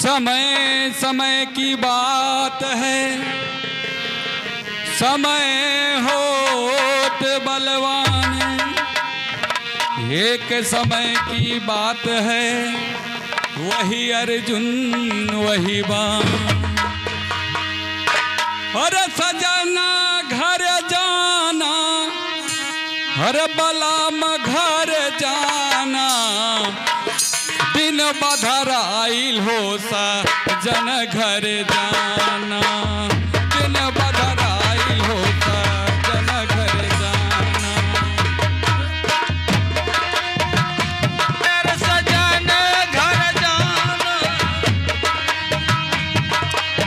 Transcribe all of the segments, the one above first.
समय समय की बात है, समय होत बलवान, एक समय की बात है, वही अर्जुन वही बाण। हर सजना घर जाना, हर बलाम घर जाना, दिन बधराइल हो सजन घर जाना, दिन बधराइल हो सजन घर जाना। तेरे सजन घर जाना,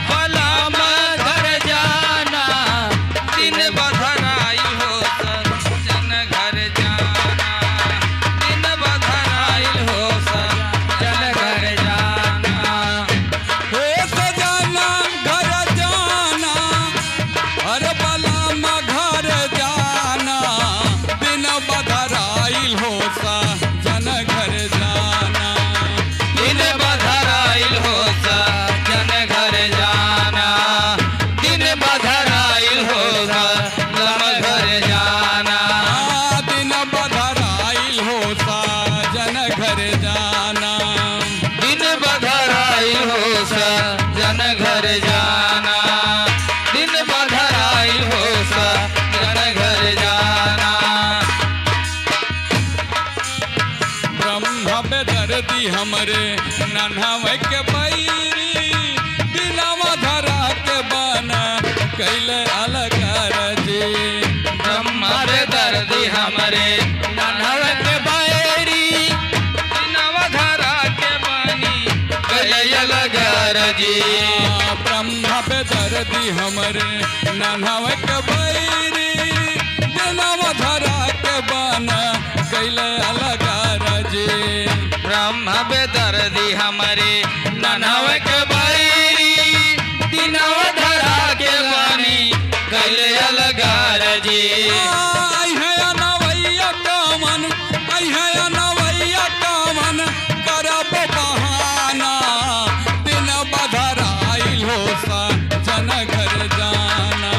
बलाम घर जाना, दिन बधराइल हो सजन घर जाना, दिन बधराइल हो सजन घर जाना। हे सजना घर जाना, हर बलाम घर जाना, दिन बधराइल हो सजन घर जाना, दिन बधराइल हो सजन घर जाना, दिन बधराइल हो सजन घर जाना। दिन बधराइल हो सजन घर जाना। दिन बधराइल हो सजन घर जाना, दिन बधराइल हो सजन घर जाना। ब्रह्म बेदर्दी हमरे नन्हावे के बैरी, दिलवा धरा के बना कैले अलग रजी। ब्रह्मा रे दर्दी हमरे नन्हव के बैरी, दिनवा धरा के बनी गयल गरजी। ब्रह्म बेदर्दी हमरे नन्हावे के बैरी, दिलवा धरा के बना कैले अलग रजी। ब्रह्मा बेदर्दी हमरे नन्हव के बैरी, दिनवा धरा के बनी गयल गरजी। आई है अनवैया कामन, आई है अनवैया कामन, करब बहाना, दिन बधराइल हो सजन घर जाना,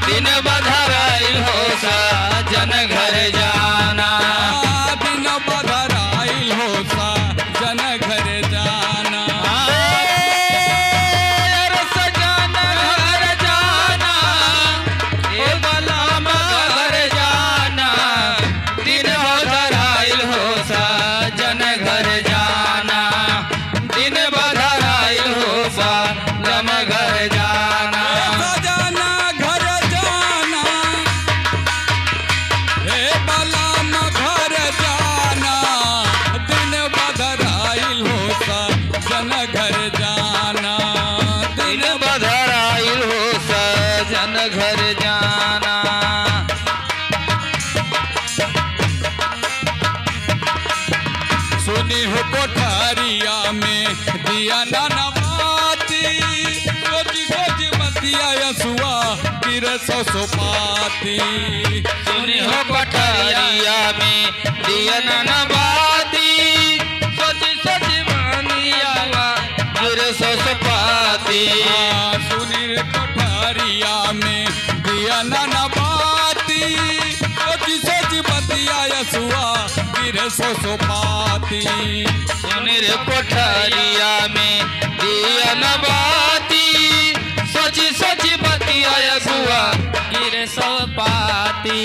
दिन बधराइल हो सजन घर जाना, दिन बधराइल हो सजन घर जाना। रे सजन घर जाना, ए बलाम घर जाना, दिन बधराइल हो सजन घर जाना, दिन बधराइल हो सजन घर जाना। सजना घर जाना, हे बलाम घर जाना, दिन बधराइल हो सजन घर जाना, दिन बधराइल हो सजन घर जाना। सुनी हो कोठारिया में दिया ननवाती, सोची सोच बतिया यसुआ गिर सो पाती। सुनी हो पठारिया में दिया ननवाती, सोची सोची मानिया गिर ससपाती। सुनी रे कोठारिया में दिया ननवाती, सोची सोच बतिया यसुआ गिर सो पाती। सुनी रे कोठारिया में दिया नवाती, सोची सोची बतिया यसुआ गिर सपाती।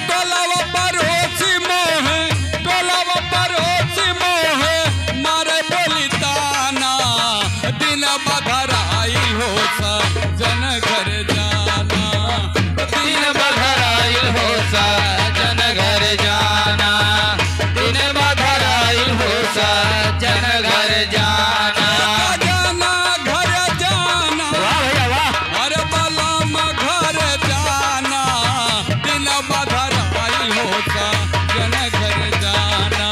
टोलावा पड़ोसी मोह, टोलावा पड़ोसी मोह, मारे बोली ताना, दिन बधराइल हो सजन घर जाना, दिन बधराइल हो सजन घर जाना, दिन बधराइल हो सजन घर जाना। जाना घर जाना, वाह भैया वाह। हर बलाम घर जाना, दिन बधराइल हो सजन घर जाना,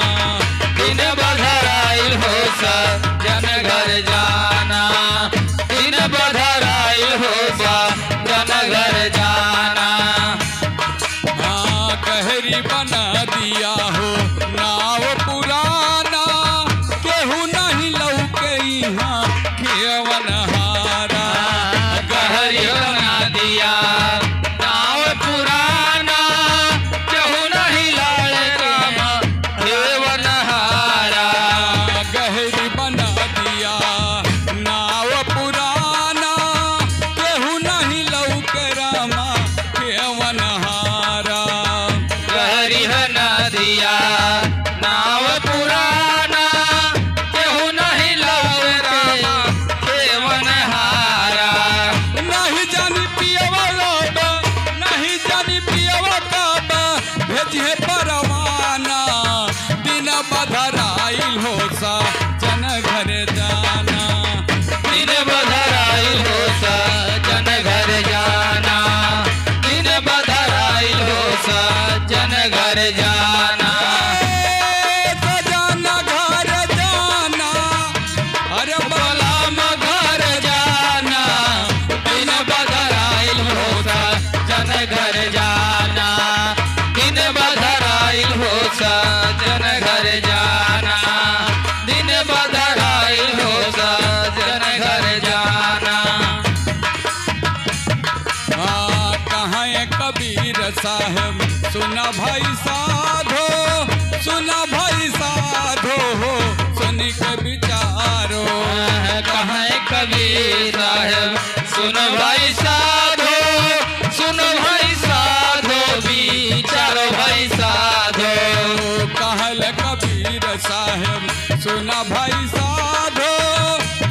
दिन बधराइल हो सजन घर जाना, दिन बधराइल हो सजन घर जाना। कहरी बना दिया हो नाव पुराना, केहू साहेब सुना भाई साधो,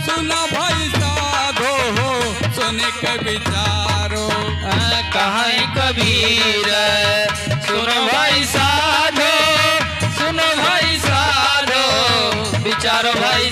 सुना भाई साधो हो, सुने के विचारो। कहाँ कबीर सुनो भाई साधो, सुनो भाई साधो, विचारो भाई